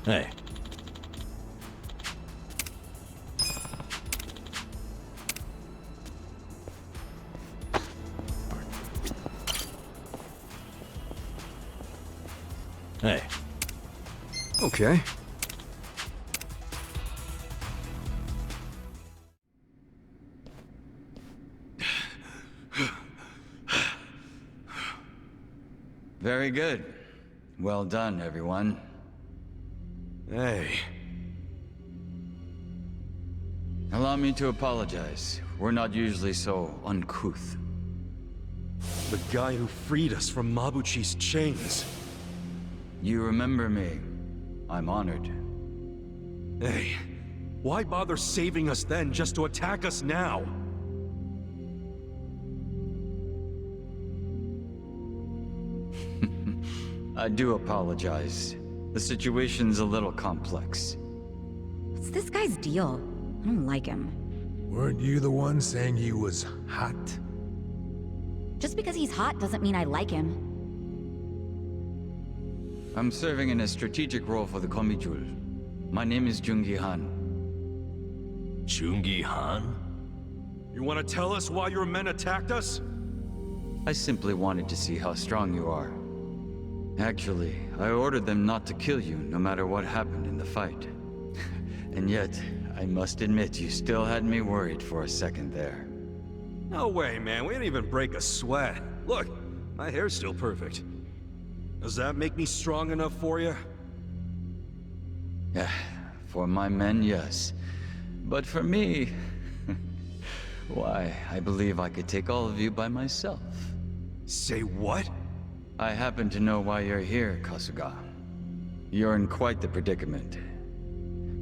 Hey. Hey. Okay. Very good. Well done, everyone. Hey. Allow me to apologize. We're not usually so uncouth. The guy who freed us from Mabuchi's chains. You remember me. I'm honored. Hey. Why bother saving us then just to attack us now? I do apologize. The situation's a little complex. What's this guy's deal? I don't like him. Weren't you the one saying he was hot? Just because he's hot doesn't mean I like him. I'm serving in a strategic role for the Komijul. My name is Jungi Han. Jungi Han? You want to tell us why your men attacked us? I simply wanted to see how strong you are. Actually, I ordered them not to kill you no matter what happened in the fight. And yet, I must admit you still had me worried for a second there. No way, man. We didn't even break a sweat. Look, my hair's still perfect. Does that make me strong enough for you? Yeah, for my men, yes. But for me... why, I believe I could take all of you by myself. Say what? I happen to know why you're here, Kasuga. You're in quite the predicament.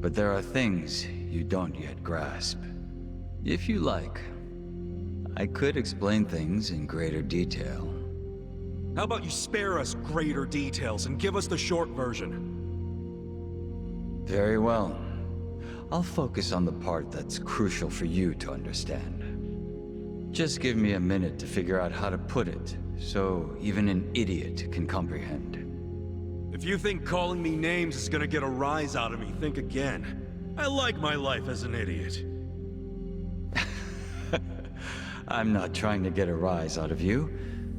But there are things you don't yet grasp. If you like, I could explain things in greater detail. How about you spare us greater details and give us the short version? Very well. I'll focus on the part that's crucial for you to understand. Just give me a minute to figure out how to put it, so even an idiot can comprehend. If you think calling me names is gonna get a rise out of me, think again. I like my life as an idiot. I'm not trying to get a rise out of you.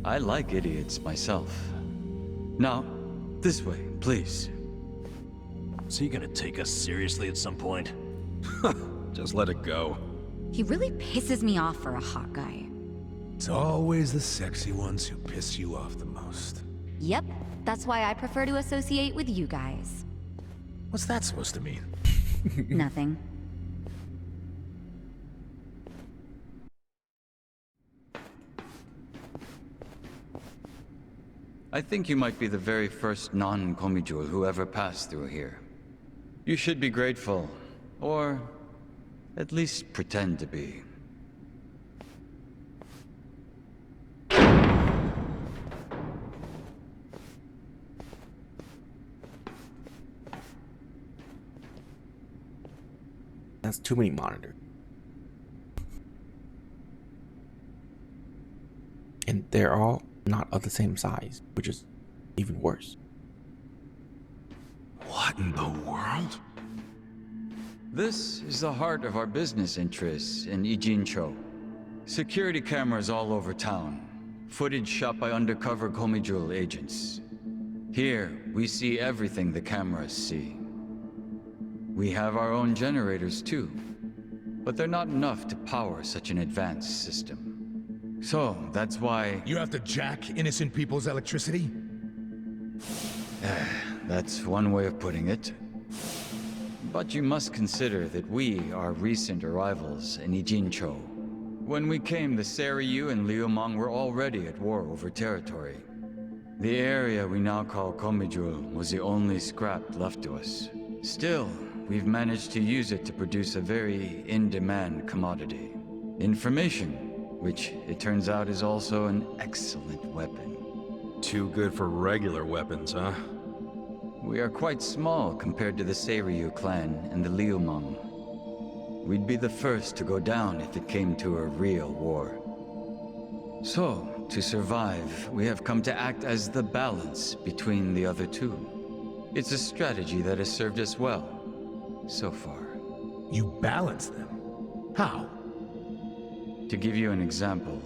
I like idiots myself. Now, this way, please. Is he gonna take us seriously at some point? Just let it go. He really pisses me off for a hot guy. It's always the sexy ones who piss you off the most. Yep, that's why I prefer to associate with you guys. What's that supposed to mean? Nothing. I think you might be the very first non-Komijul who ever passed through here. You should be grateful, or at least pretend to be. That's too many monitors. And they're all not of the same size, which is even worse. What in the world? This is the heart of our business interests in Ijincho. Security cameras all over town. Footage shot by undercover Komijul agents. Here, we see everything the cameras see. We have our own generators too, but they're not enough to power such an advanced system. So, that's why... You have to jack innocent people's electricity? That's one way of putting it. But you must consider that we are recent arrivals in Ijincho. When we came, the Seiryu and Liumang were already at war over territory. The area we now call Komijul was the only scrap left to us. Still, we've managed to use it to produce a very in-demand commodity. Information, which it turns out is also an excellent weapon. Too good for regular weapons, huh? We are quite small compared to the Seiryu clan and the Liumang. We'd be the first to go down if it came to a real war. So, to survive, we have come to act as the balance between the other two. It's a strategy that has served us well, so far. You balance them? How? To give you an example,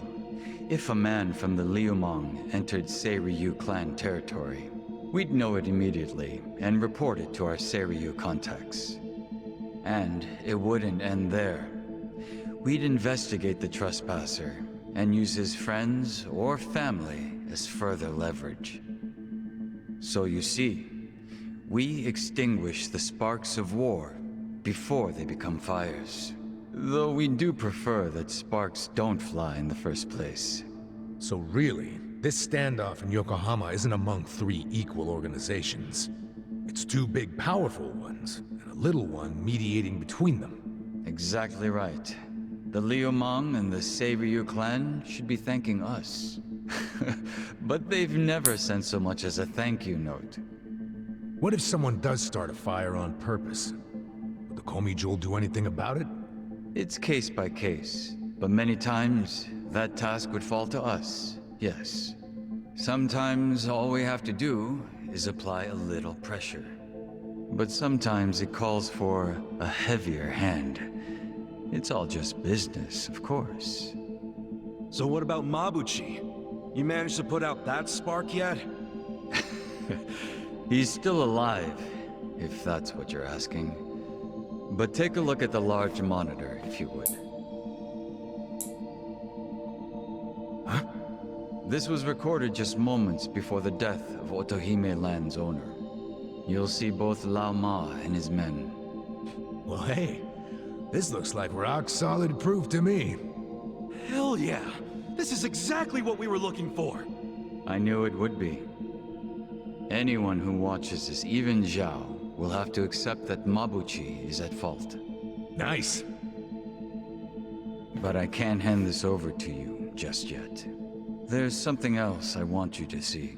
if a man from the Liumang entered Seiryu clan territory, we'd know it immediately and report it to our Seiryu contacts. And it wouldn't end there. We'd investigate the trespasser and use his friends or family as further leverage. So you see, we extinguish the sparks of war before they become fires. Though we do prefer that sparks don't fly in the first place. So really, this standoff in Yokohama isn't among three equal organizations. It's two big, powerful ones, and a little one mediating between them. Exactly right. The Liumang and the Seiryu clan should be thanking us. But they've never sent so much as a thank you note. What if someone does start a fire on purpose? Would the Komi-jewel do anything about it? It's case by case, but many times that task would fall to us, yes. Sometimes all we have to do is apply a little pressure. But sometimes it calls for a heavier hand. It's all just business, of course. So what about Mabuchi? You managed to put out that spark yet? He's still alive, if that's what you're asking. But take a look at the large monitor, if you would. Huh? This was recorded just moments before the death of Otohime Land's owner. You'll see both Lao Ma and his men. Well, hey, this looks like rock-solid proof to me. Hell yeah! This is exactly what we were looking for! I knew it would be. Anyone who watches this, even Zhao, will have to accept that Mabuchi is at fault. Nice. But I can't hand this over to you just yet. There's something else I want you to see.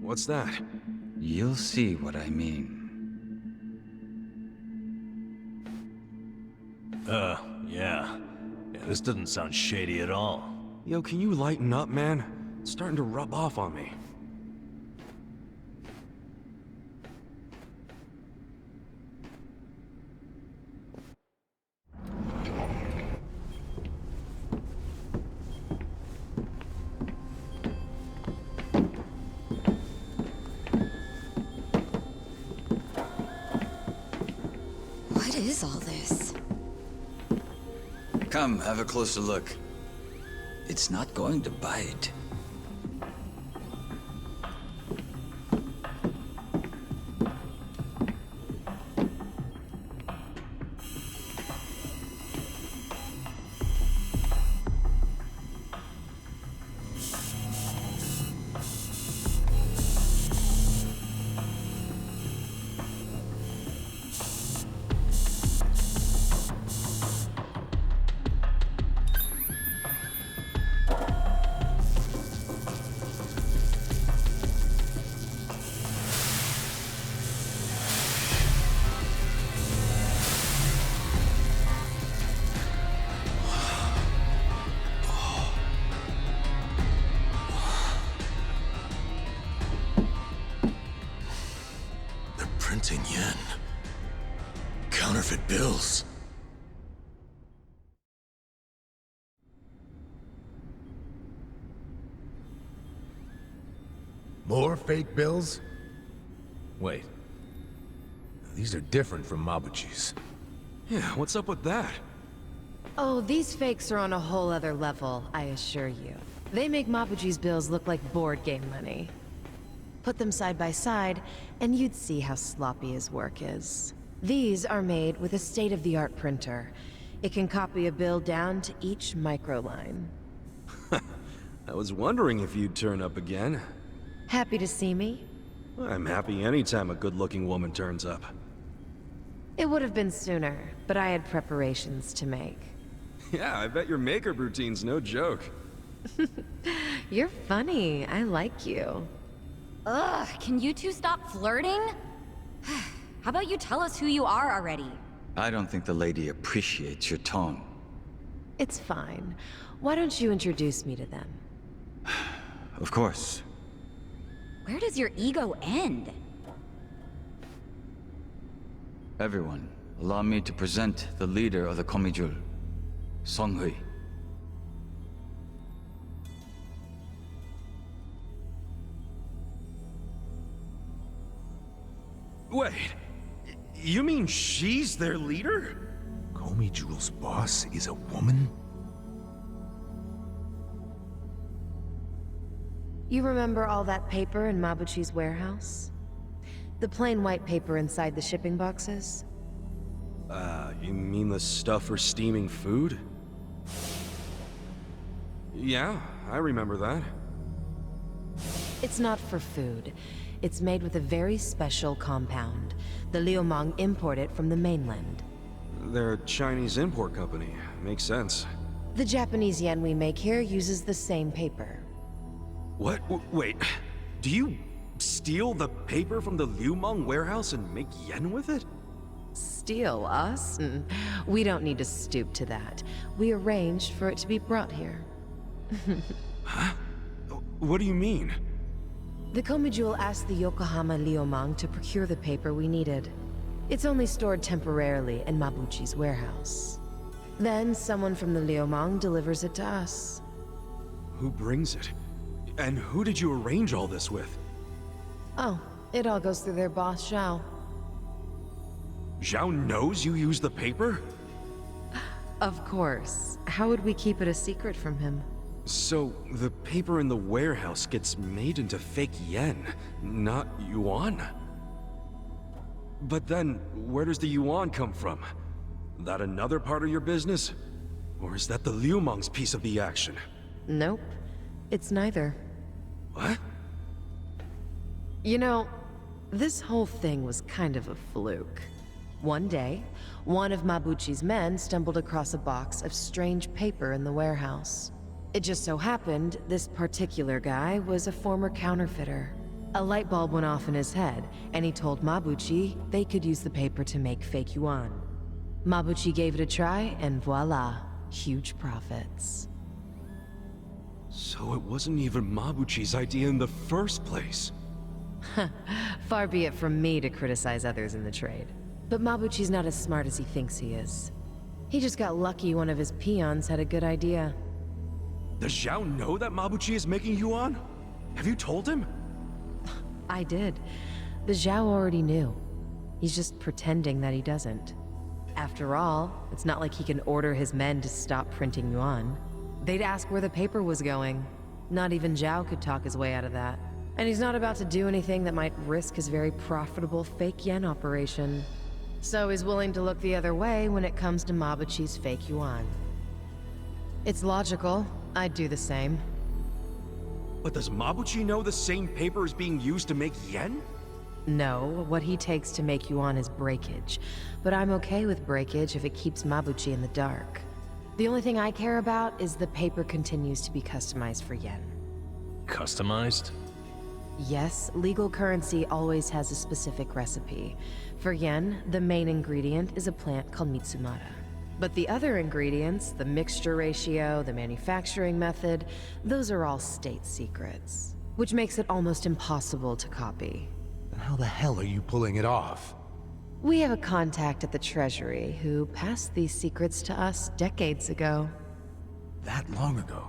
What's that? You'll see what I mean. Yeah. This doesn't sound shady at all. Yo, can you lighten up, man? It's starting to rub off on me. What is all this? Come, have a closer look. It's not going to bite. Printing yen. Counterfeit bills. More fake bills? Wait. These are different from Mabuchi's. Yeah, what's up with that? Oh, these fakes are on a whole other level, I assure you. They make Mabuchi's bills look like board game money. Put them side by side, and you'd see how sloppy his work is. These are made with a state-of-the-art printer. It can copy a bill down to each microline. I was wondering if you'd turn up again. Happy to see me? I'm happy anytime a good-looking woman turns up. It would have been sooner, but I had preparations to make. Yeah, I bet your makeup routine's no joke. You're funny. I like you. Ugh, can you two stop flirting? How about you tell us who you are already? I don't think the lady appreciates your tone. It's fine. Why don't you introduce me to them? Of course. Where does your ego end? Everyone, allow me to present the leader of the Komijul, Songhui. Wait, you mean she's their leader? Komijul's boss is a woman? You remember all that paper in Mabuchi's warehouse? The plain white paper inside the shipping boxes? You mean the stuff for steaming food? Yeah, I remember that. It's not for food. It's made with a very special compound. The Liumang import it from the mainland. They're a Chinese import company. Makes sense. The Japanese yen we make here uses the same paper. What? Wait, do you steal the paper from the Liumang warehouse and make yen with it? Steal us? We don't need to stoop to that. We arranged for it to be brought here. Huh? What do you mean? The Komijul asked the Yokohama Liumang to procure the paper we needed. It's only stored temporarily in Mabuchi's warehouse. Then someone from the Liumang delivers it to us. Who brings it? And who did you arrange all this with? Oh, it all goes through their boss, Zhao. Zhao knows you use the paper? Of course. How would we keep it a secret from him? So, the paper in the warehouse gets made into fake yen, not yuan? But then, where does the yuan come from? That another part of your business? Or is that the Liumang's piece of the action? Nope. It's neither. What? You know, this whole thing was kind of a fluke. One day, one of Mabuchi's men stumbled across a box of strange paper in the warehouse. It just so happened this particular guy was a former counterfeiter. A light bulb went off in his head, and he told Mabuchi they could use the paper to make fake yuan. Mabuchi gave it a try, and voila, huge profits. So it wasn't even Mabuchi's idea in the first place. Far be it from me to criticize others in the trade. But Mabuchi's not as smart as he thinks he is. He just got lucky one of his peons had a good idea. Does Zhao know that Mabuchi is making yuan? Have you told him? I did. But Zhao already knew. He's just pretending that he doesn't. After all, it's not like he can order his men to stop printing yuan. They'd ask where the paper was going. Not even Zhao could talk his way out of that. And he's not about to do anything that might risk his very profitable fake yen operation. So he's willing to look the other way when it comes to Mabuchi's fake yuan. It's logical. I'd do the same. But does Mabuchi know the same paper is being used to make yen? No, what he takes to make yuan is breakage. But I'm okay with breakage if it keeps Mabuchi in the dark. The only thing I care about is the paper continues to be customized for yen. Customized? Yes, legal currency always has a specific recipe. For yen, the main ingredient is a plant called Mitsumara. But the other ingredients, the mixture ratio, the manufacturing method, those are all state secrets. Which makes it almost impossible to copy. Then how the hell are you pulling it off? We have a contact at the Treasury who passed these secrets to us decades ago. That long ago?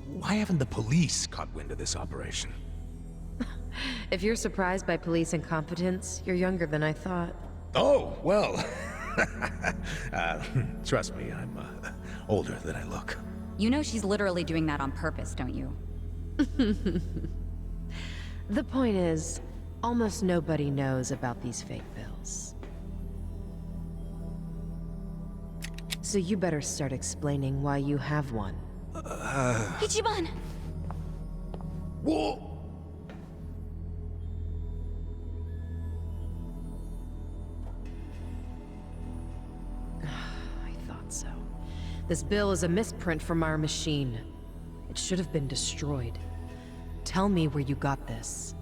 Why haven't the police caught wind of this operation? If you're surprised by police incompetence, you're younger than I thought. Oh, well. Trust me, I'm older than I look. You know she's literally doing that on purpose, don't you? The point is, almost nobody knows about these fake bills. So you better start explaining why you have one. Ichiban! Whoa! I thought so. This bill is a misprint from our machine. It should have been destroyed. Tell me where you got this.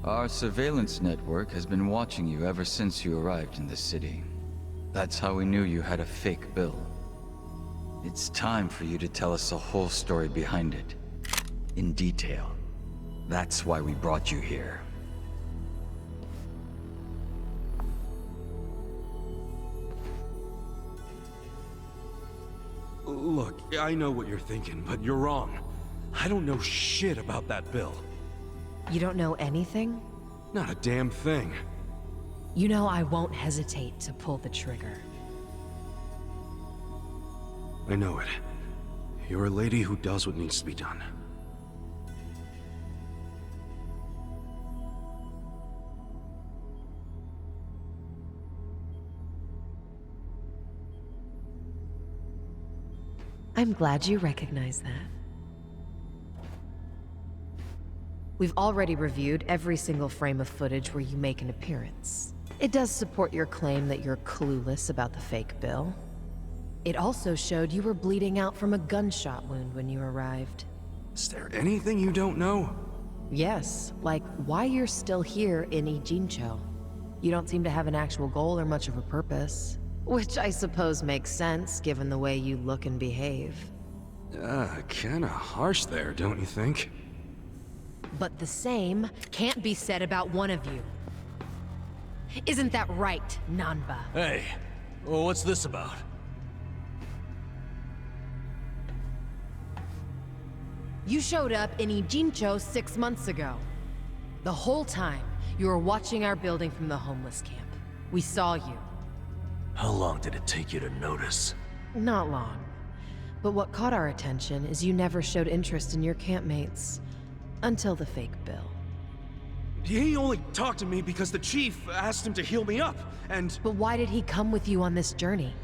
Our surveillance network has been watching you ever since you arrived in the city. That's how we knew you had a fake bill. It's time for you to tell us the whole story behind it. In detail. That's why we brought you here. Look, I know what you're thinking, but you're wrong. I don't know shit about that bill. You don't know anything? Not a damn thing. You know I won't hesitate to pull the trigger. I know it. You're a lady who does what needs to be done. I'm glad you recognize that. We've already reviewed every single frame of footage where you make an appearance. It does support your claim that you're clueless about the fake bill. It also showed you were bleeding out from a gunshot wound when you arrived. Is there anything you don't know? Yes, like why you're still here in Ijincho. You don't seem to have an actual goal or much of a purpose. Which I suppose makes sense, given the way you look and behave. Kinda harsh there, don't you think? But the same can't be said about one of you. Isn't that right, Nanba? Hey, well, what's this about? You showed up in Ijincho 6 months ago. The whole time, you were watching our building from the homeless camp. We saw you. How long did it take you to notice? Not long. But what caught our attention is you never showed interest in your campmates. Until the fake bill. He only talked to me because the chief asked him to heal me up, and... But why did he come with you on this journey?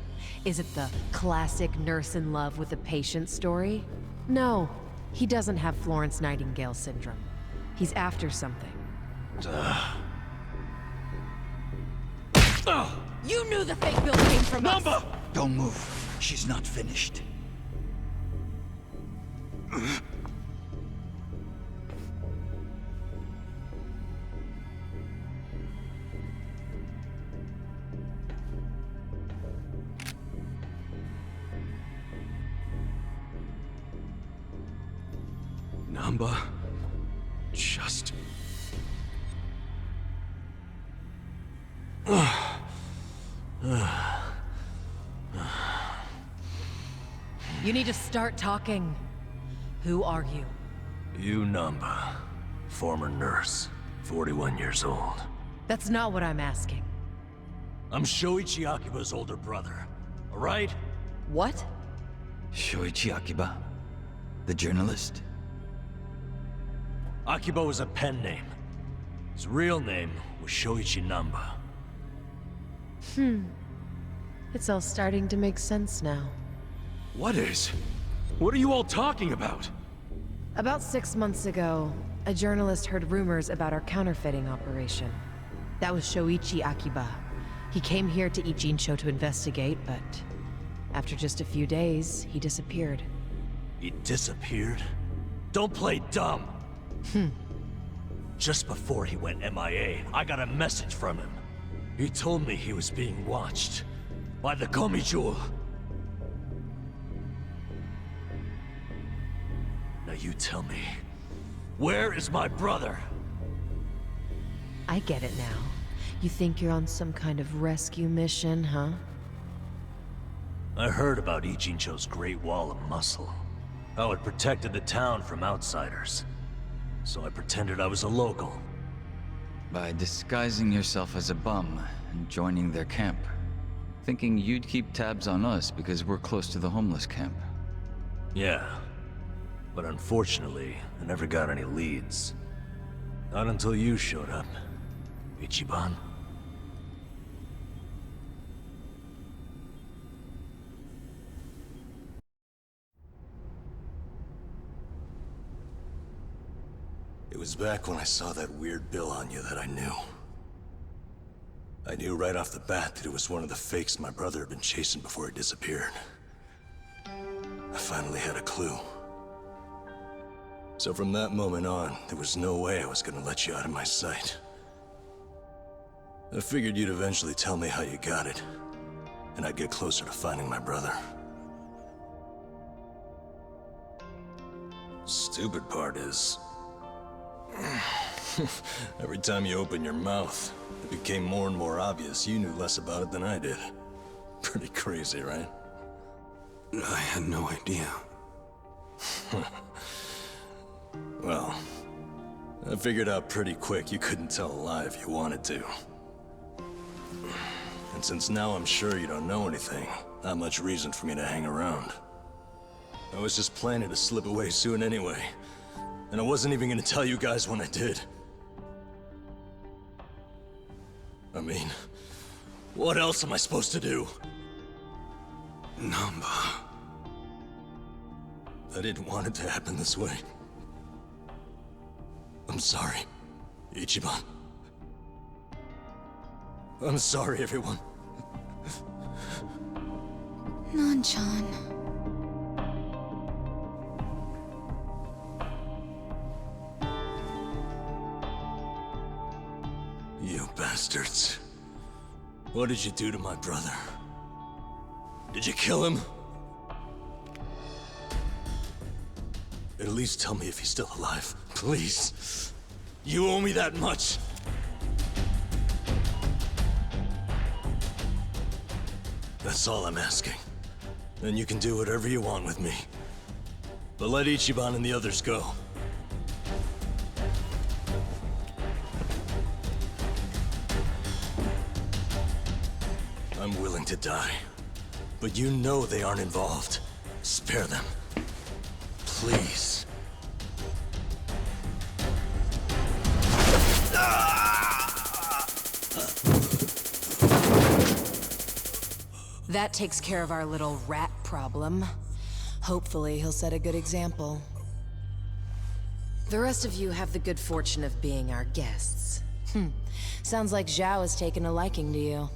Is it the classic nurse in love with a patient story? No, he doesn't have Florence Nightingale syndrome. He's after something. You knew the fake bill came from us! Don't move. She's not finished. Namba... just... You need to start talking. Who are you? You Namba, former nurse, 41 years old. That's not what I'm asking. I'm Shoichi Akiba's older brother, alright? What? Shoichi Akiba, the journalist. Akiba was a pen name. His real name was Shoichi Namba. It's all starting to make sense now. What is? What are you all talking about? About 6 months ago, a journalist heard rumors about our counterfeiting operation. That was Shoichi Akiba. He came here to Ijincho to investigate, but after just a few days, he disappeared. He disappeared? Don't play dumb! Just before he went MIA, I got a message from him. He told me he was being watched by the Komijul. Now you tell me, where is my brother? I get it now. You think you're on some kind of rescue mission, huh? I heard about Ijincho's Great Wall of Muscle. How it protected the town from outsiders. So I pretended I was a local. By disguising yourself as a bum and joining their camp. Thinking you'd keep tabs on us because we're close to the homeless camp. Yeah. But unfortunately, I never got any leads. Not until you showed up, Ichiban. It was back when I saw that weird bill on you that I knew. I knew right off the bat that it was one of the fakes my brother had been chasing before he disappeared. I finally had a clue. So from that moment on, there was no way I was gonna let you out of my sight. I figured you'd eventually tell me how you got it, and I'd get closer to finding my brother. Stupid part is... every time you open your mouth, it became more and more obvious you knew less about it than I did. Pretty crazy, right? I had no idea. Well, I figured out pretty quick you couldn't tell a lie if you wanted to. And since now I'm sure you don't know anything, not much reason for me to hang around. I was just planning to slip away soon anyway. And I wasn't even gonna tell you guys when I did. I mean, what else am I supposed to do? Namba. I didn't want it to happen this way. I'm sorry, Ichiban. I'm sorry, everyone. Nan-chan. You bastards. What did you do to my brother? Did you kill him? At least tell me if he's still alive, please. You owe me that much. That's all I'm asking. Then you can do whatever you want with me. But let Ichiban and the others go. I'm willing to die. But you know they aren't involved. Spare them. Please. That takes care of our little rat problem. Hopefully, he'll set a good example. The rest of you have the good fortune of being our guests. Sounds like Zhao has taken a liking to you.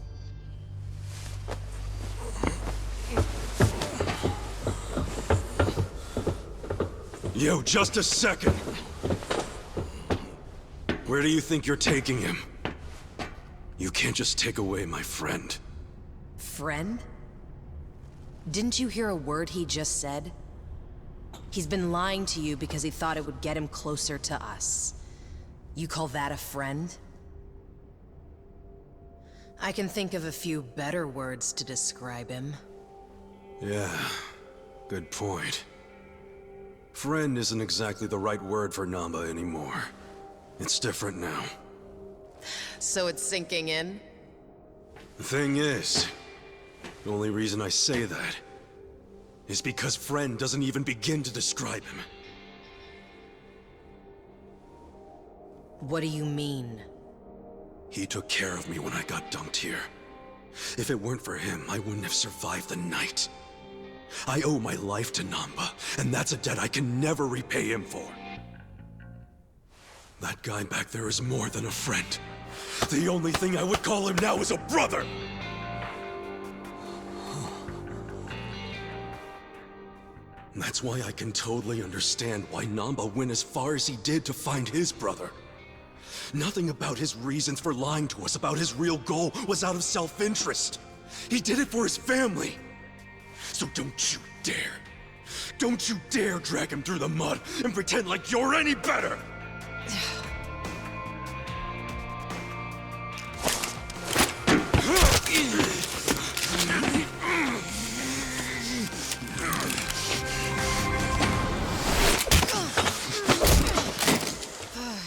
Yo, just a second. Where do you think you're taking him? You can't just take away my friend. Friend? Didn't you hear a word he just said? He's been lying to you because he thought it would get him closer to us. You call that a friend? I can think of a few better words to describe him. Yeah, good point. Friend isn't exactly the right word for Namba anymore. It's different now. So it's sinking in? The thing is, the only reason I say that is because friend doesn't even begin to describe him. What do you mean? He took care of me when I got dumped here. If it weren't for him, I wouldn't have survived the night. I owe my life to Namba, and that's a debt I can never repay him for. That guy back there is more than a friend. The only thing I would call him now is a brother! That's why I can totally understand why Namba went as far as he did to find his brother. Nothing about his reasons for lying to us about his real goal was out of self-interest. He did it for his family. So don't you dare drag him through the mud and pretend like you're any better!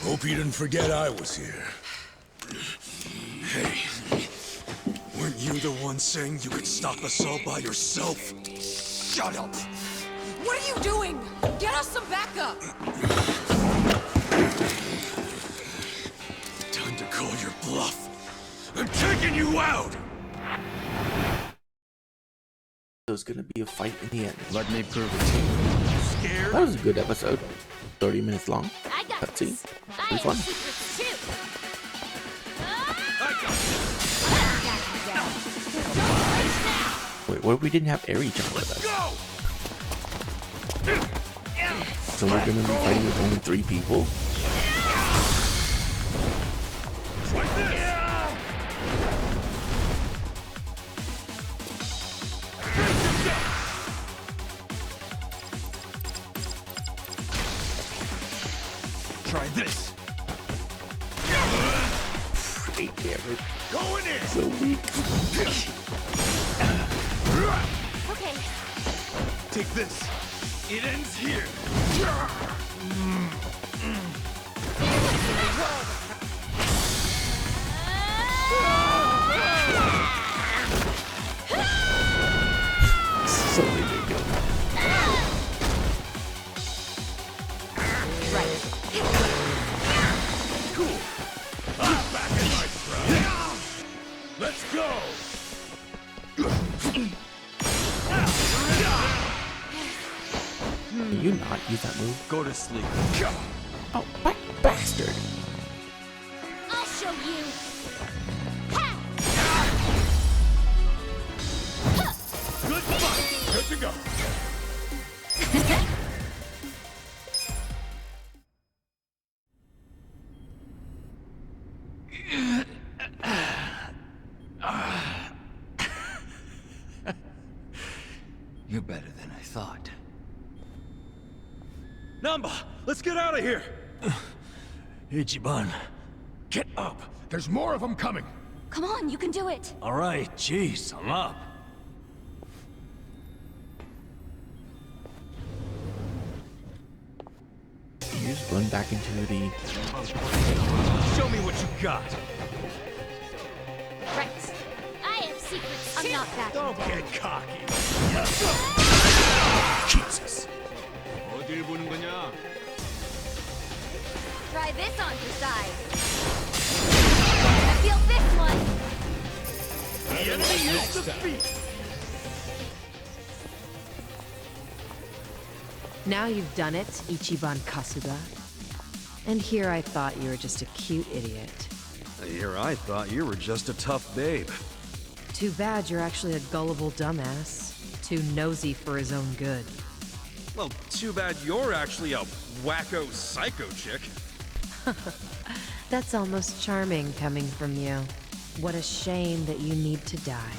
Hope you didn't forget I was here. Hey, weren't you the one saying you could stop us all by yourself? Shut up! What are you doing? Get us some backup! Time to call your bluff. I'm taking you out! There's gonna be a fight in the end. Let me prove it to you. That was a good episode. 30 minutes long. I got Cutscene. this. I Pretty have fun. secrets too. Wait, what if we didn't have Eri-chan with us? So we're gonna be fighting with only 3 people? Try this. 8 damage. Going in. So weak. Okay. Take this. It ends here. So ridiculous. Cool. I'm back in my prime. Let's go. Can you not use that move? Go to sleep. Oh, bastard. I'll show you. Good fight. Good to go. You're better than I thought. Namba, let's get out of here. Ichiban. Get up! There's more of them coming! Come on, you can do it. All right, jeez, I'm up. You just run back into the... Show me what you got. Right. I have secrets. I'm not backing Don't down. get cocky. Jesus. 어딜 보는 거냐? Try this on your side. I feel this one. The enemy is defeated. Now you've done it, Ichiban Kasuga. And here I thought you were just a cute idiot. Here I thought you were just a tough babe. Too bad you're actually a gullible dumbass. Too nosy for his own good. Well, too bad you're actually a wacko psycho chick. That's almost charming coming from you. What a shame that you need to die.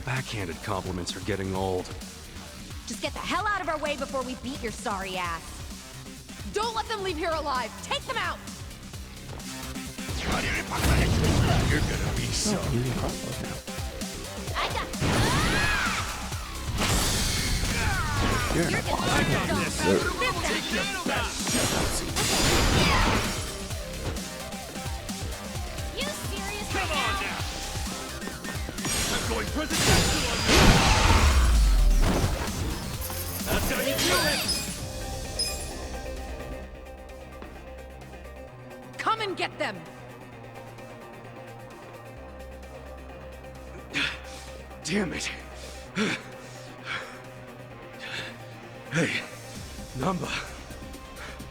Backhanded compliments are getting old. Just get the hell out of our way before we beat your sorry ass. Don't let them leave here alive. Take them out. You're gonna be so. Oh, using crossbows now. I got You're an awesome sir. Take your best shot. You serious Come right on now? now. I'm going presidential on you. That's how you do it. Come and get them! Damn it. Hey, Namba.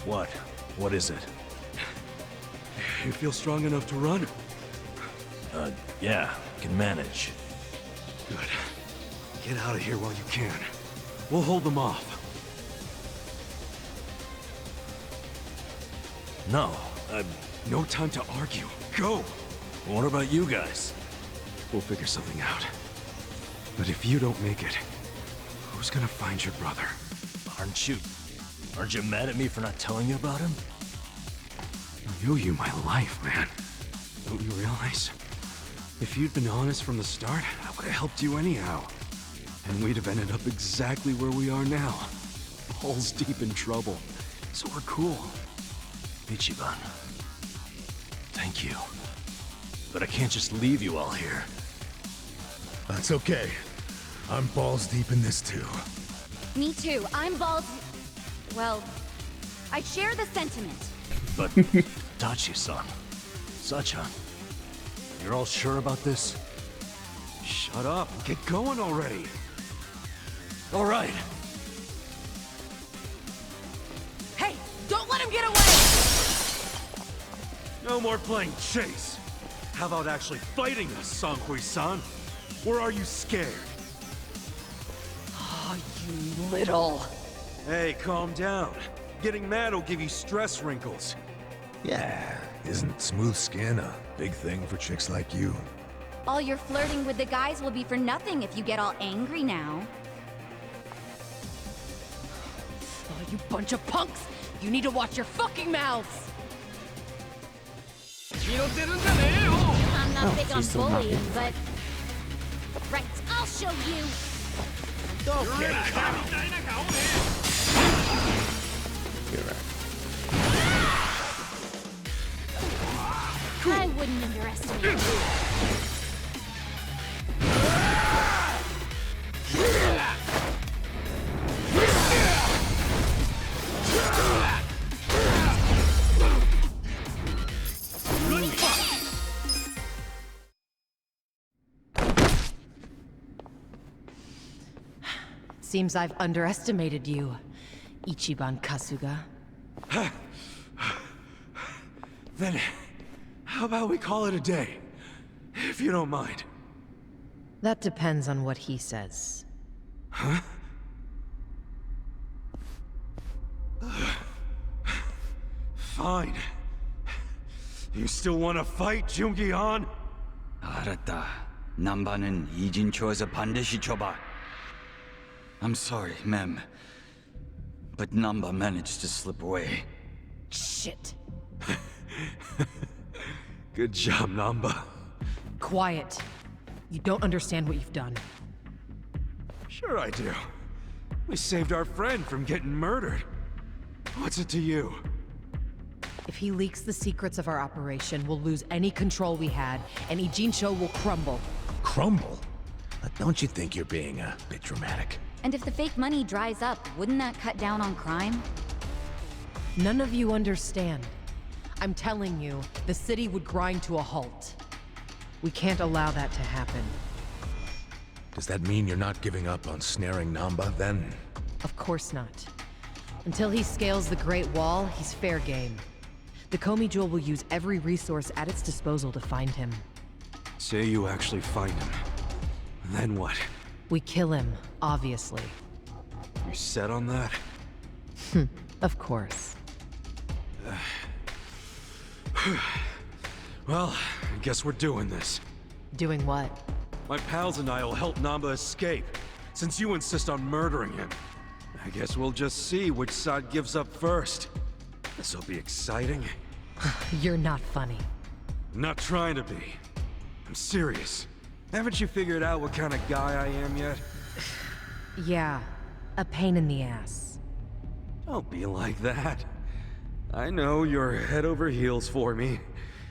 What? What is it? You feel strong enough to run? Yeah, can manage. Good. Get out of here while you can. We'll hold them off. No, No time to argue. Go! what about you guys? We'll figure something out. But if you don't make it, who's gonna find your brother? Aren't you mad at me for not telling you about him? I owe you my life, man. Don't you realize? If you'd been honest from the start, I would have helped you anyhow. And we'd have ended up exactly where we are now. Balls deep in trouble. So we're cool. Ichiban. Thank you. But I can't just leave you all here. That's okay. I'm balls deep in this too. Me too. I'm balls. Well, I share the sentiment. But, Tachi-san, Sachan, you're all sure about this? Shut up and get going already. All right. Hey, don't let him get away! No more playing chase. How about actually fighting us, Sanhui-san? Or are you scared? Oh, you little... Hey, calm down. Getting mad will give you stress wrinkles. Yeah, isn't smooth skin a big thing for chicks like you? All your flirting with the guys will be for nothing if you get all angry now. Oh, you bunch of punks! You need to watch your fucking mouths! I'm not Oh, big on she's still not bullying, getting but... Right, I'll show you! You're right. I wouldn't underestimate you. Seems I've underestimated you, Ichiban Kasuga. Then, how about we call it a day? If you don't mind. That depends on what he says. Huh? Fine. You still want to fight, Jungi-han? 알았다. 남바는 이진초에서 반드시 줘봐. I'm sorry, ma'am. But Namba managed to slip away. Shit. Good job, Namba. Quiet. You don't understand what you've done. Sure I do. We saved our friend from getting murdered. What's it to you? If he leaks the secrets of our operation, we'll lose any control we had, and Ijincho will crumble. Crumble? Don't you think you're being a bit dramatic? And if the fake money dries up, wouldn't that cut down on crime? None of you understand. I'm telling you, the city would grind to a halt. We can't allow that to happen. Does that mean you're not giving up on snaring Namba, then? Of course not. Until he scales the Great Wall, he's fair game. The Komi Jewel will use every resource at its disposal to find him. Say you actually find him. Then what? We kill him, obviously. You set on that? Of course. Well, I guess we're doing this. Doing what? My pals and I will help Namba escape, since you insist on murdering him. I guess we'll just see which side gives up first. This'll be exciting. You're not funny. I'm not trying to be. I'm serious. Haven't you figured out what kind of guy I am yet? Yeah, a pain in the ass. Don't be like that. I know you're head over heels for me,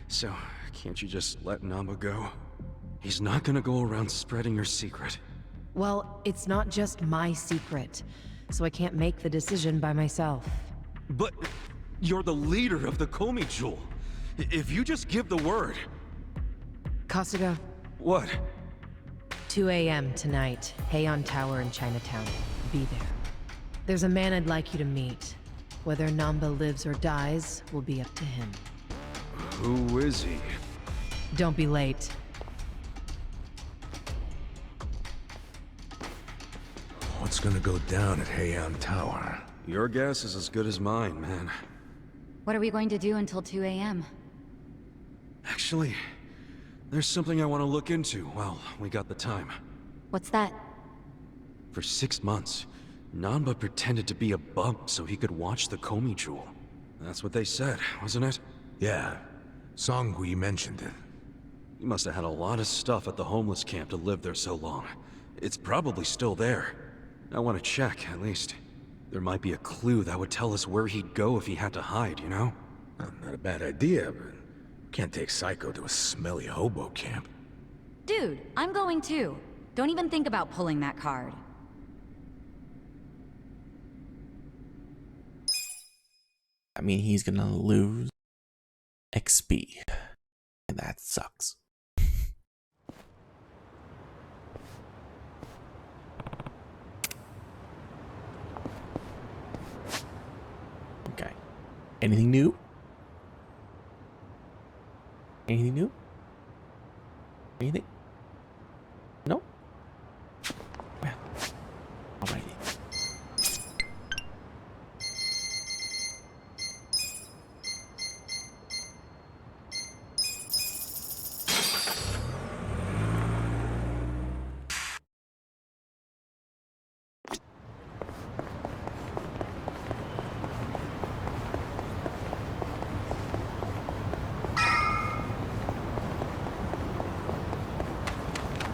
so can't you just let Namba go? He's not gonna go around spreading your secret. Well, it's not just my secret, so I can't make the decision by myself. But you're the leader of the Komi Jewel. If you just give the word... Kasuga, What? 2 a.m. tonight, Heian Tower in Chinatown. Be there. There's a man I'd like you to meet. Whether Namba lives or dies will be up to him. Who is he? Don't be late. What's gonna go down at Heian Tower? Your guess is as good as mine, man. What are we going to do until 2 a.m.? Actually, there's something I want to look into while we got the time. What's that? For 6 months, Namba pretended to be a bump so he could watch the Komi Jewel. That's what they said, wasn't it? Yeah, Songhui mentioned it. He must have had a lot of stuff at the homeless camp to live there so long. It's probably still there. I want to check, at least. There might be a clue that would tell us where he'd go if he had to hide, you know? Not a bad idea, but can't take Psycho to a smelly hobo camp. Dude, I'm going too. Don't even think about pulling that card. I mean, he's gonna lose XP. And that sucks. Okay. Anything new? Anything new? Anything? No? Well, alrighty.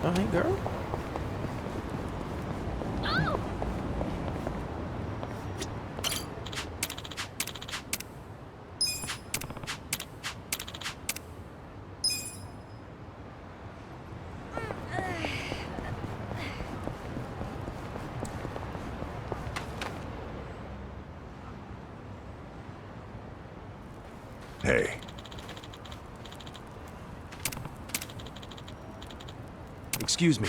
Oh, hey, girl. Oh! Excuse me.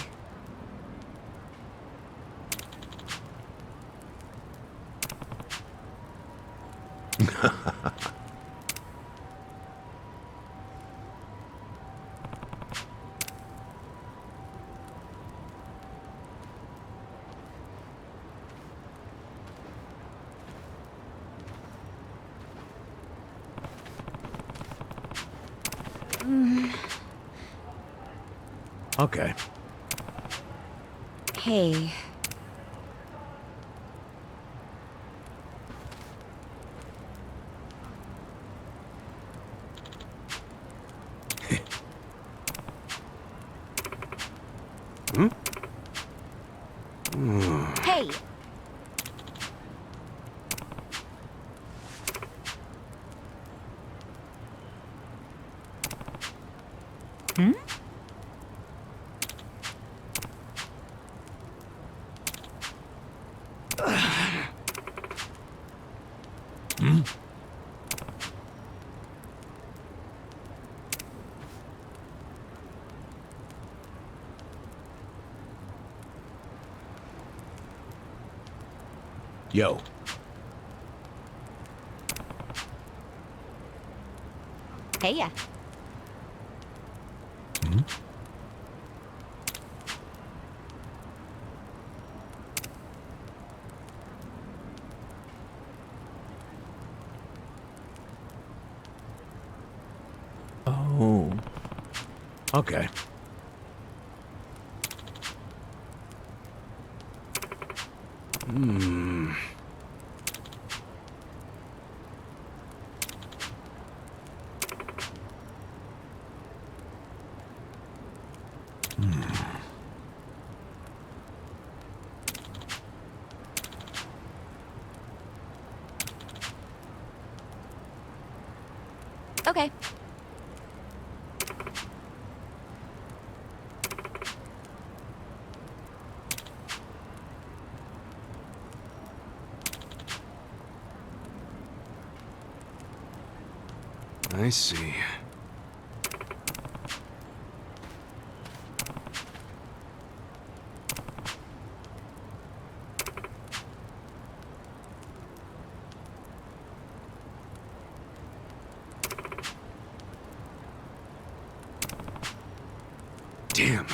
Okay. Hey. Hey. Yo. Hey ya. Oh. Okay. Okay. I see. Damn.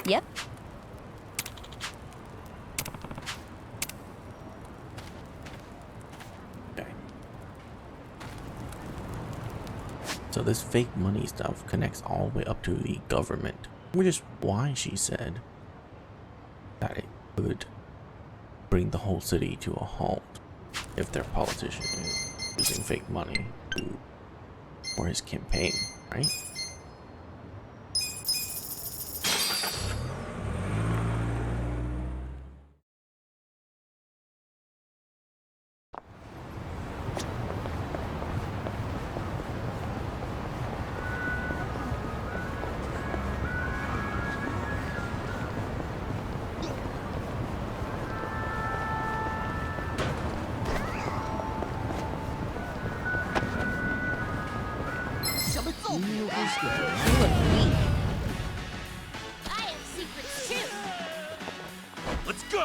Yep. Okay. So this fake money stuff connects all the way up to the government, which is why she said that it could bring the whole city to a halt if their politician is using fake money for his campaign, right? You look weak. I have secrets too. Let's go!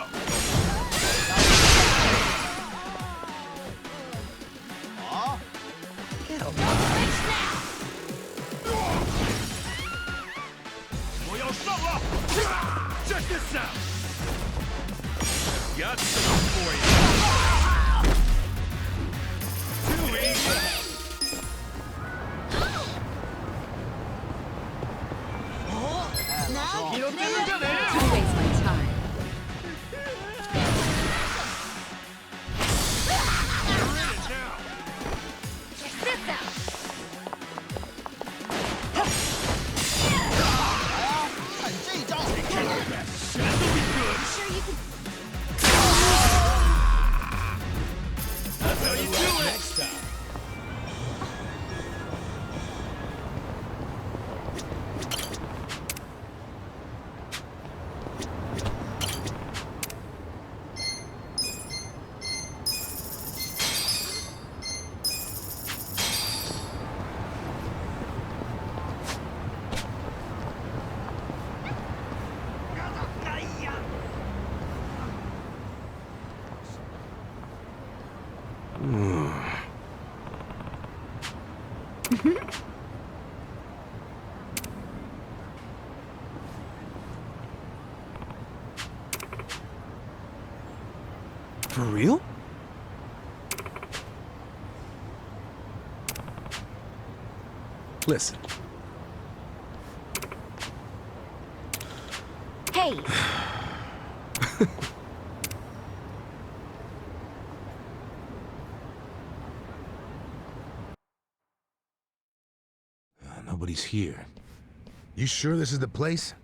Get a fish now. Check this out! Got something for you! Too easy! Don't waste my time. Check this out. Sure you can. That's how you do it! Next time. For real? Listen, Hey! nobody's here. You sure this is the place?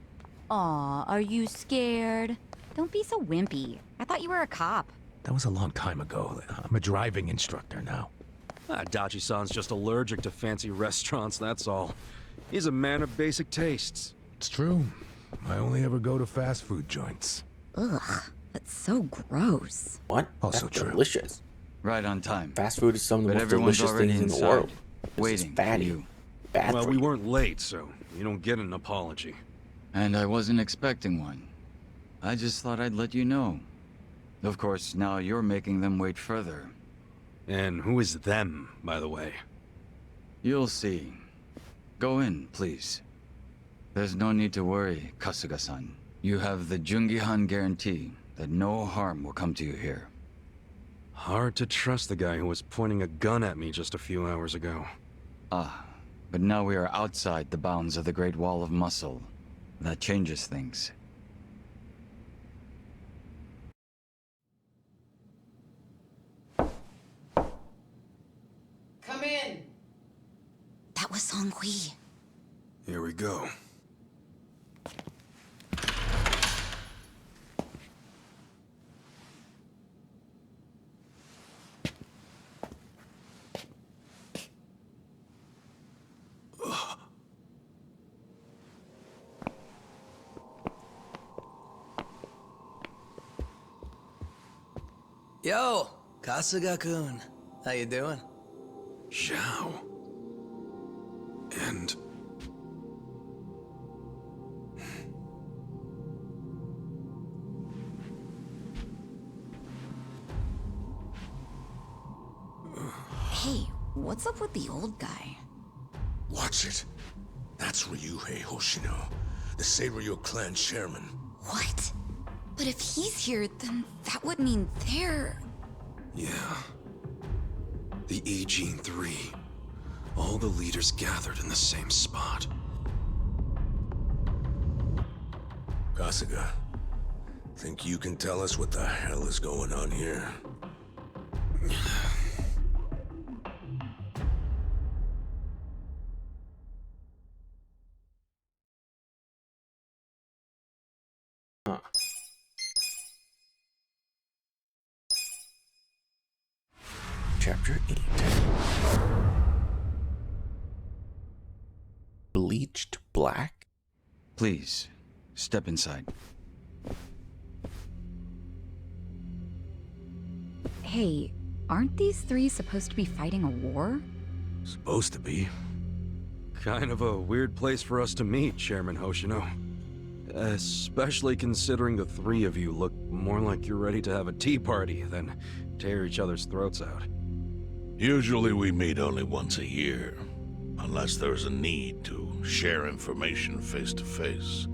Aw, are you scared? Don't be so wimpy. I thought you were a cop. That was a long time ago. I'm a driving instructor now. Dachi-san's just allergic to fancy restaurants, that's all. He's a man of basic tastes. It's true. I only ever go to fast food joints. Ugh, that's so gross. What? Also That's true. delicious. Right on time. Fast food is some of the But most everyone's delicious already things in inside, the world. This is waiting for fatty. you. Bad Well, for we you. weren't late, so you don't get an apology. And I wasn't expecting one. I just thought I'd let you know. Of course, now you're making them wait further. And who is them, by the way? You'll see. Go in, please. There's no need to worry, Kasuga-san. You have the Jungihan guarantee that no harm will come to you here. Hard to trust the guy who was pointing a gun at me just a few hours ago. Ah, but now we are outside the bounds of the Great Wall of Muscle. That changes things. Come in. That was Song-Hui. Here we go. Yo, Kasuga-kun. How you doing? Zhao. And... Hey, what's up with the old guy? Watch it. That's Ryuhei Hoshino, the Seiryu clan chairman. What? But if he's here, then that would mean they're... yeah. The E-Gene 3. All the leaders gathered in the same spot. Kasuga, think you can tell us what the hell is going on here? Chapter 8. Bleached black? Please, step inside. Hey, aren't these three supposed to be fighting a war? Supposed to be. Kind of a weird place for us to meet, Chairman Hoshino. Especially considering the three of you look more like you're ready to have a tea party than tear each other's throats out. Usually we meet only once a year, unless there's a need to share information face to face,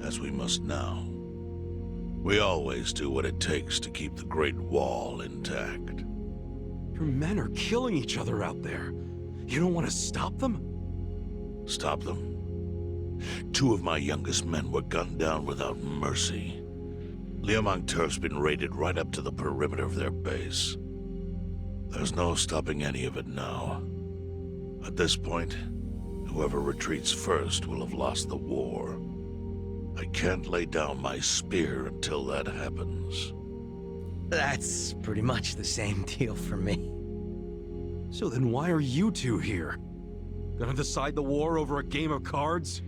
as we must now. We always do what it takes to keep the Great Wall intact. Your men are killing each other out there. You don't want to stop them? Stop them? 2 of my youngest men were gunned down without mercy. Liumang Turf's been raided right up to the perimeter of their base. There's no stopping any of it now. At this point, whoever retreats first will have lost the war. I can't lay down my spear until that happens. That's pretty much the same deal for me. So then why are you two here? Gonna decide the war over a game of cards?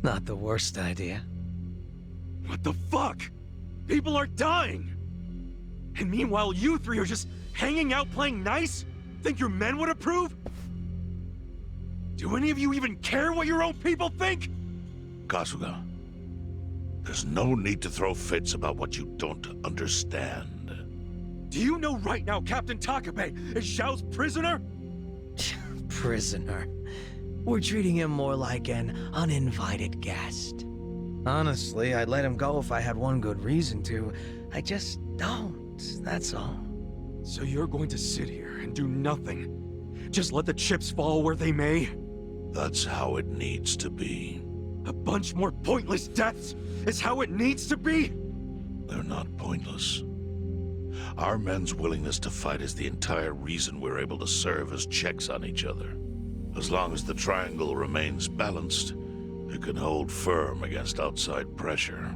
Not the worst idea. What the fuck? People are dying! And meanwhile you three are just hanging out playing nice? Think your men would approve? Do any of you even care what your own people think? Kasuga, there's no need to throw fits about what you don't understand. Do you know right now Captain Takabe is Xiao's prisoner? Prisoner. We're treating him more like an uninvited guest. Honestly, I'd let him go if I had one good reason to. I just don't, that's all. So you're going to sit here and do nothing? Just let the chips fall where they may? That's how it needs to be. A bunch more pointless deaths is how it needs to be? They're not pointless. Our men's willingness to fight is the entire reason we're able to serve as checks on each other. As long as the triangle remains balanced, it can hold firm against outside pressure.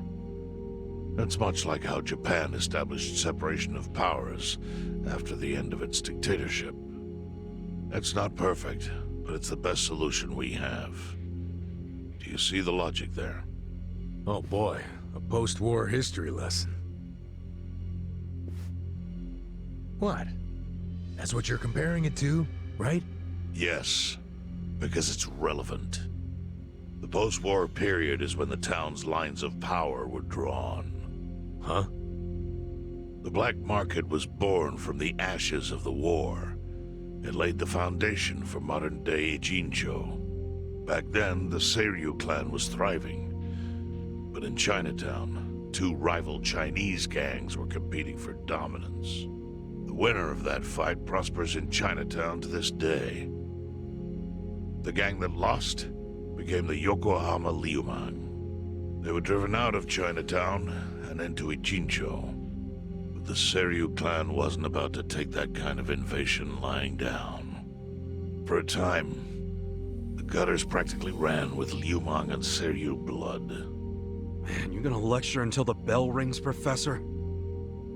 It's much like how Japan established separation of powers after the end of its dictatorship. It's not perfect, but it's the best solution we have. Do you see the logic there? Oh boy, a post-war history lesson. What? That's what you're comparing it to, right? Yes, because it's relevant. The post-war period is when the town's lines of power were drawn. Huh? The black market was born from the ashes of the war. It laid the foundation for modern-day Jincho. Back then, the Seiryu clan was thriving. But in Chinatown, two rival Chinese gangs were competing for dominance. The winner of that fight prospers in Chinatown to this day. The gang that lost became the Yokohama Liumang. They were driven out of Chinatown and into Ijincho. But the Seiryu clan wasn't about to take that kind of invasion lying down. For a time, the gutters practically ran with Liumang and Seiryu blood. Man, you gonna lecture until the bell rings, Professor?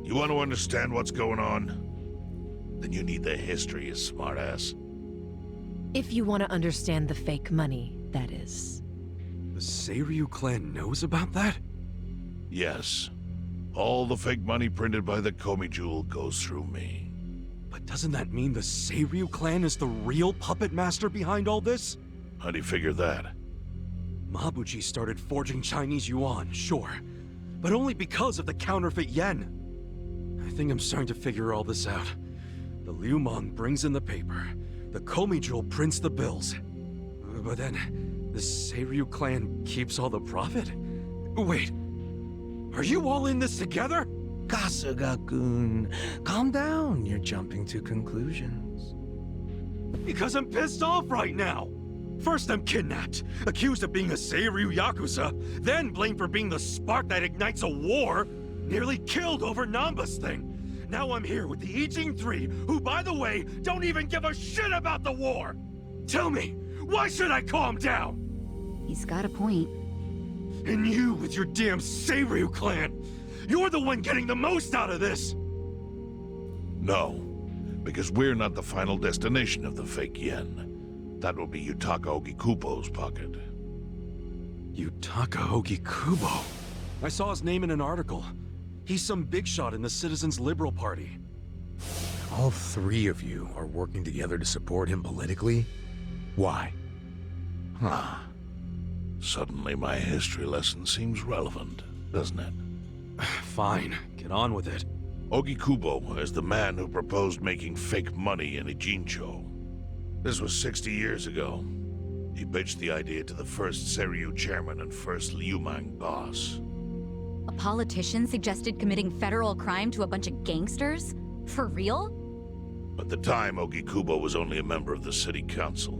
You want to understand what's going on? Then you need the history, you smartass. If you want to understand the fake money, that is. The Seiryu clan knows about that? Yes. All the fake money printed by the Komi Jewel goes through me. But doesn't that mean the Seiryu clan is the real puppet master behind all this? How do you figure that? Mabuchi started forging Chinese yuan, sure. But only because of the counterfeit yen. I think I'm starting to figure all this out. The Liumang brings in the paper. The Komi Jewel prints the bills. But then, the Seiryu clan keeps all the profit? Wait, are you all in this together? Kasuga-kun, calm down. You're jumping to conclusions. Because I'm pissed off right now. First I'm kidnapped, accused of being a Seiryu Yakuza, then blamed for being the spark that ignites a war, nearly killed over Namba's thing. Now I'm here with the Ijing Three, who, by the way, don't even give a shit about the war! Tell me, why should I calm down? He's got a point. And you with your damn Seiryu clan! You're the one getting the most out of this! No, because we're not the final destination of the fake yen. That will be Yutaka Ogikubo's pocket. Yutaka Ogikubo? I saw his name in an article. He's some big shot in the Citizens Liberal Party. All three of you are working together to support him politically? Why? Huh. Suddenly my history lesson seems relevant, doesn't it? Fine, get on with it. Ogikubo is the man who proposed making fake money in Ijincho. This was 60 years ago. He pitched the idea to the first Seiryu chairman and first Liumang boss. A politician suggested committing federal crime to a bunch of gangsters? For real? At the time, Ogikubo was only a member of the city council.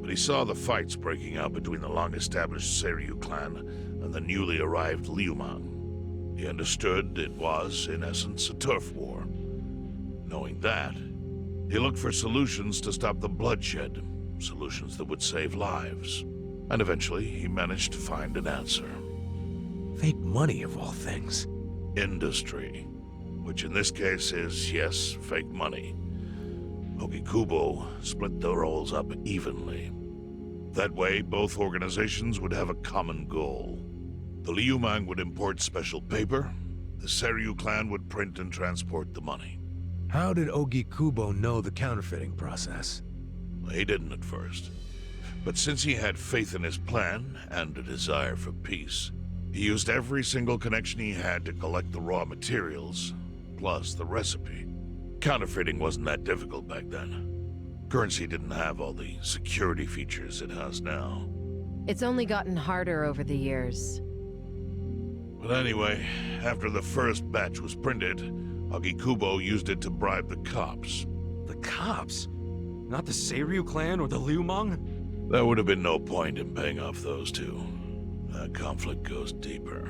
But he saw the fights breaking out between the long-established Seiryu clan and the newly arrived Liumang. He understood it was, in essence, a turf war. Knowing that, he looked for solutions to stop the bloodshed, solutions that would save lives. And eventually, he managed to find an answer. Fake money, of all things. Industry. Which in this case is, yes, fake money. Ogikubo split the roles up evenly. That way, both organizations would have a common goal. The Liumang would import special paper, the Seiryu clan would print and transport the money. How did Ogikubo know the counterfeiting process? He didn't at first. But since he had faith in his plan and a desire for peace, he used every single connection he had to collect the raw materials, plus the recipe. Counterfeiting wasn't that difficult back then. Currency didn't have all the security features it has now. It's only gotten harder over the years. But anyway, after the first batch was printed, Ogikubo used it to bribe the cops. The cops? Not the Seiryu clan or the Liumang? There would have been no point in paying off those two. That conflict goes deeper.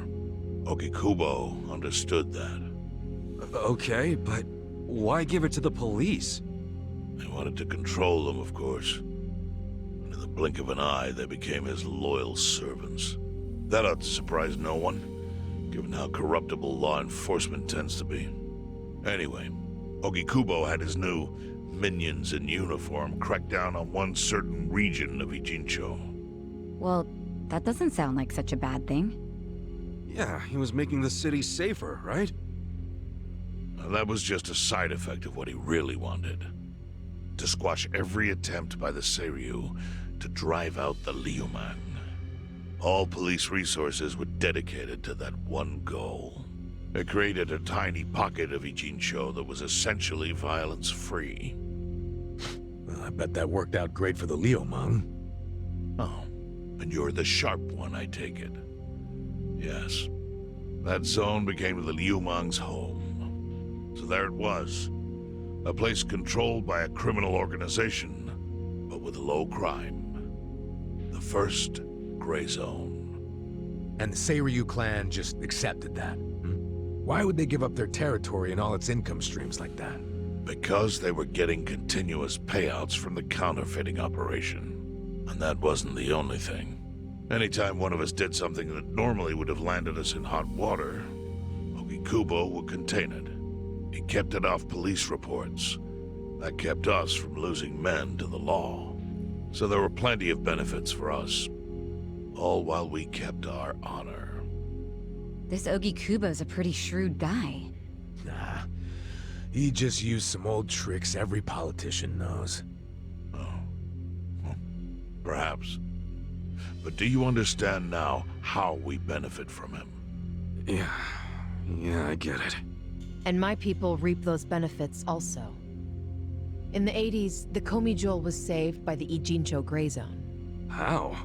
Ogikubo understood that. Okay, but why give it to the police? They wanted to control them, of course. And in the blink of an eye, they became his loyal servants. That ought to surprise no one, given how corruptible law enforcement tends to be. Anyway, Ogikubo had his new minions in uniform crack down on one certain region of Ijincho. Well, that doesn't sound like such a bad thing. Yeah, he was making the city safer, right? Now, that was just a side effect of what he really wanted. To squash every attempt by the Seiryu to drive out the Liumang. All police resources were dedicated to that one goal. It created a tiny pocket of Ijincho that was essentially violence-free. Well, I bet that worked out great for the Liumang. Oh, and you're the sharp one, I take it. Yes. That zone became the Liumang's home. So there it was. A place controlled by a criminal organization, but with low crime. The first gray zone. And the Seiryu clan just accepted that. Why would they give up their territory and all its income streams like that? Because they were getting continuous payouts from the counterfeiting operation. And that wasn't the only thing. Anytime one of us did something that normally would have landed us in hot water, Ogikubo would contain it. He kept it off police reports. That kept us from losing men to the law. So there were plenty of benefits for us. All while we kept our honor. This Ogikubo's a pretty shrewd guy. Nah. He just used some old tricks every politician knows. Oh. Well, perhaps. But do you understand now how we benefit from him? Yeah, I get it. And my people reap those benefits also. In the 80s, the Komi Jewel was saved by the Ijincho Gray Zone. How?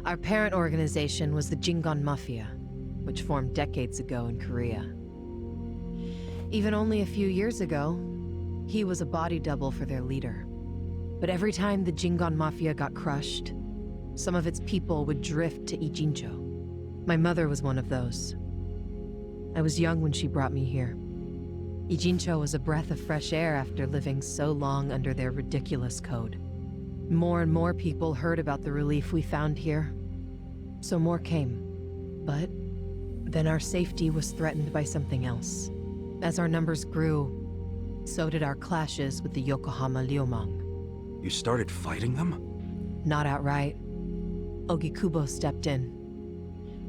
Our parent organization was the Jingon Mafia, which formed decades ago in Korea. Even only a few years ago, he was a body double for their leader. But every time the Jingon Mafia got crushed, some of its people would drift to Ijincho. My mother was one of those. I was young when she brought me here. Ijincho was a breath of fresh air after living so long under their ridiculous code. More and more people heard about the relief we found here, so more came. But then our safety was threatened by something else. As our numbers grew, so did our clashes with the Yokohama Liumang. You started fighting them? Not outright. Ogikubo stepped in.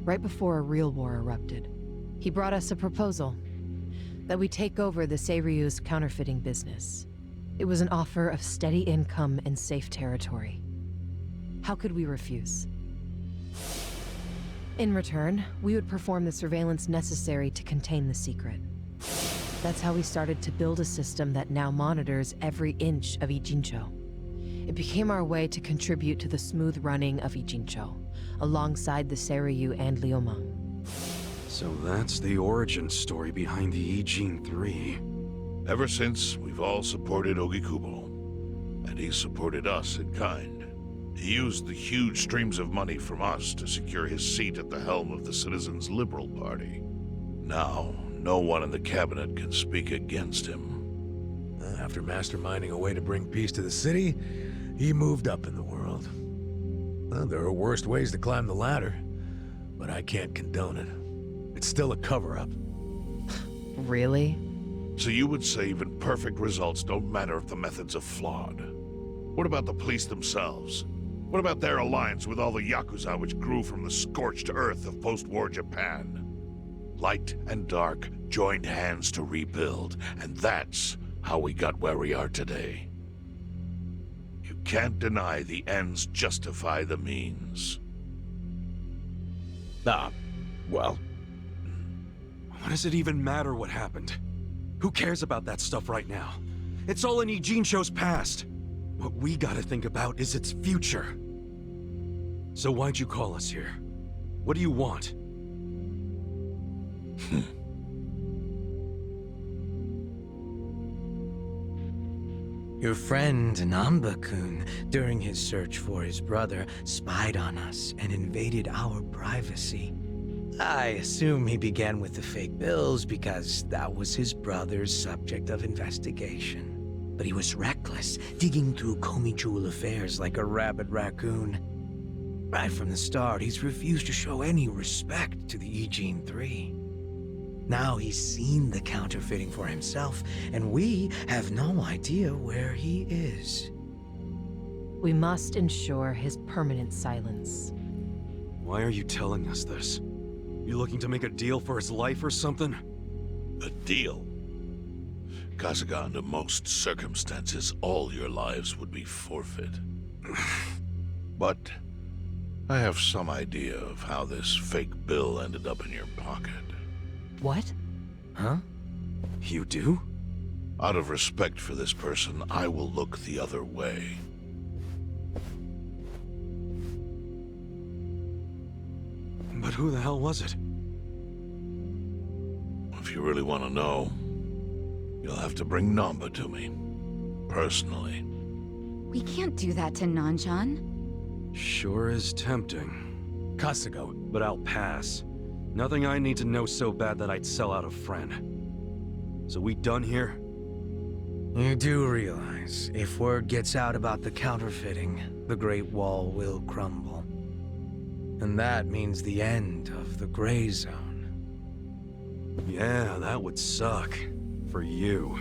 Right before a real war erupted. He brought us a proposal. That we take over the Seiryu's counterfeiting business. It was an offer of steady income and safe territory. How could we refuse? In return, we would perform the surveillance necessary to contain the secret. That's how we started to build a system that now monitors every inch of Ijincho. It became our way to contribute to the smooth running of Ijincho, alongside the Seiryu and Liumang. So that's the origin story behind the Ijin 3. Ever since, we've all supported Ogikubo. And he supported us in kind. He used the huge streams of money from us to secure his seat at the helm of the Citizens' Liberal Party. Now, no one in the cabinet can speak against him. After masterminding a way to bring peace to the city, he moved up in the world. Well, there are worse ways to climb the ladder, but I can't condone it. It's still a cover-up. Really? So you would say even perfect results don't matter if the methods are flawed? What about the police themselves? What about their alliance with all the Yakuza which grew from the scorched earth of post-war Japan? Light and dark joined hands to rebuild, and that's how we got where we are today. You can't deny the ends justify the means. Well... What does it even matter what happened? Who cares about that stuff right now? It's all in Ijincho's past. What we gotta think about is its future. So why'd you call us here? What do you want? Your friend Namba-kun, during his search for his brother, spied on us and invaded our privacy. I assume he began with the fake bills because that was his brother's subject of investigation. But he was reckless, digging through Komi Jewel affairs like a rabid raccoon. Right from the start, he's refused to show any respect to the Ijin 3. Now he's seen the counterfeiting for himself, and we have no idea where he is. We must ensure his permanent silence. Why are you telling us this? You looking to make a deal for his life or something? A deal? Kasuga, under most circumstances, all your lives would be forfeit. But I have some idea of how this fake bill ended up in your pocket. What? Huh? You do? Out of respect for this person, I will look the other way. But who the hell was it? If you really want to know, you'll have to bring Namba to me. Personally. We can't do that to Nanchan. Sure is tempting. Kasuga, But I'll pass. Nothing I need to know so bad that I'd sell out a friend. So we done here? You do realize, if word gets out about the counterfeiting, the Great Wall will crumble. And that means the end of the Gray Zone. Yeah, that would suck. For you.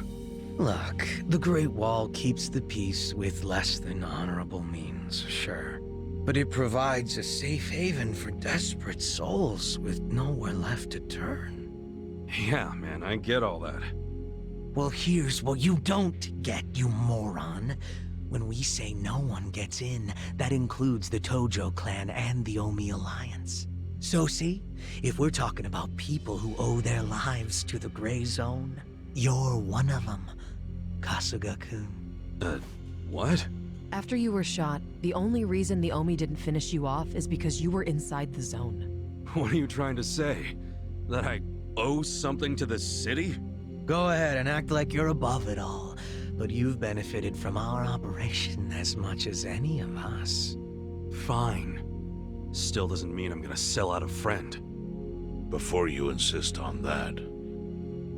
Look, the Great Wall keeps the peace with less than honorable means, sure. But it provides a safe haven for desperate souls with nowhere left to turn. Yeah, man, I get all that. Well, here's what you don't get, you moron. When we say no one gets in, that includes the Tojo clan and the Omi Alliance. So see, if we're talking about people who owe their lives to the Gray Zone, you're one of them, Kasuga-kun. What? After you were shot, the only reason the Omi didn't finish you off is because you were inside the zone. What are you trying to say? That I owe something to the city? Go ahead and act like you're above it all, but you've benefited from our operation as much as any of us. Fine. Still doesn't mean I'm gonna sell out a friend. Before you insist on that,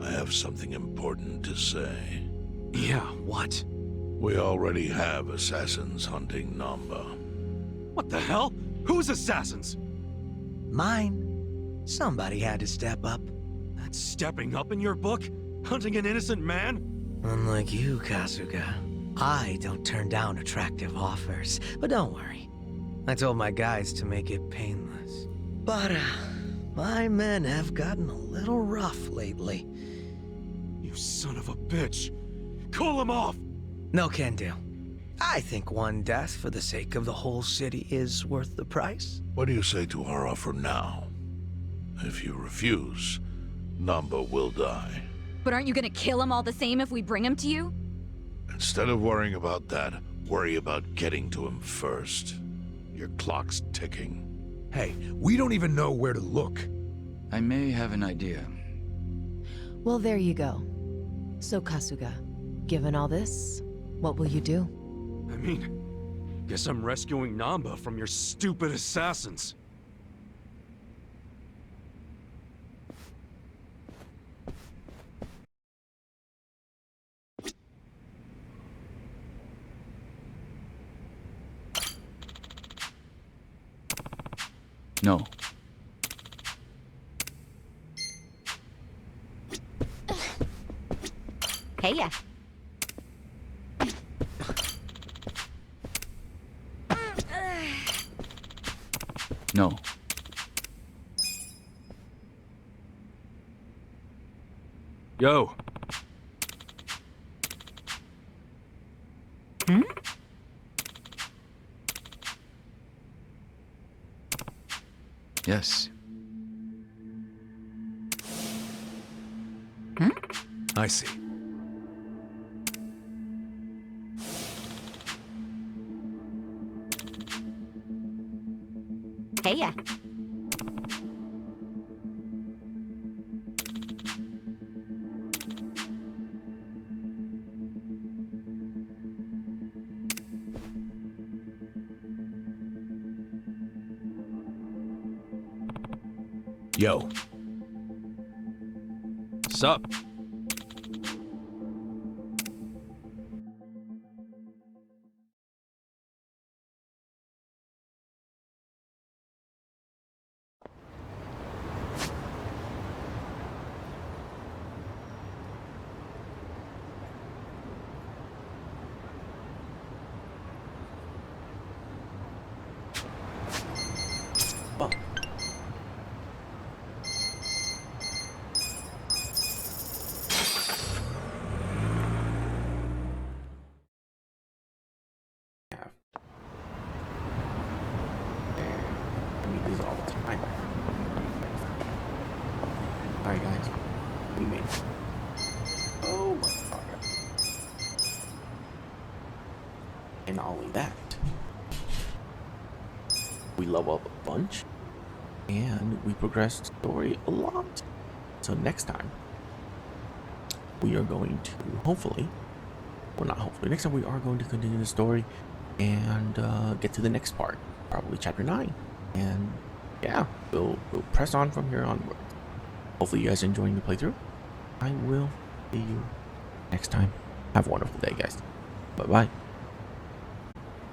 I have something important to say. Yeah, what? We already have assassins hunting Namba. What the hell? Who's assassins? Mine. Somebody had to step up. That's stepping up in your book? Hunting an innocent man? Unlike you, Kasuga, I don't turn down attractive offers. But don't worry. I told my guys to make it painless. But, my men have gotten a little rough lately. You son of a bitch! Call him off! No can do. I think one death for the sake of the whole city is worth the price. What do you say to our offer now? If you refuse, Namba will die. But aren't you gonna kill him all the same if we bring him to you? Instead of worrying about that, worry about getting to him first. Your clock's ticking. hey, we don't even know where to look. I may have an idea. Well, there you go. So, Kasuga, given all this, what will you do? I mean, guess I'm rescuing Namba from your stupid assassins. No. Hey ya. No. Yo. Yes. I see. Hey, yeah. Yo. Sup? Fuck. Yeah. I mean, these all the time. Alright, guys. We made it. Oh my god. And not only that, we level up a bunch and we progress the story a lot. So next time we are going to hopefully, well not hopefully, next time we are going to continue the story and get to the next part, probably chapter 9. And yeah, we'll press on from here onward. Hopefully you guys are enjoying the playthrough. I will see you next time. Have a wonderful day, guys. Bye bye.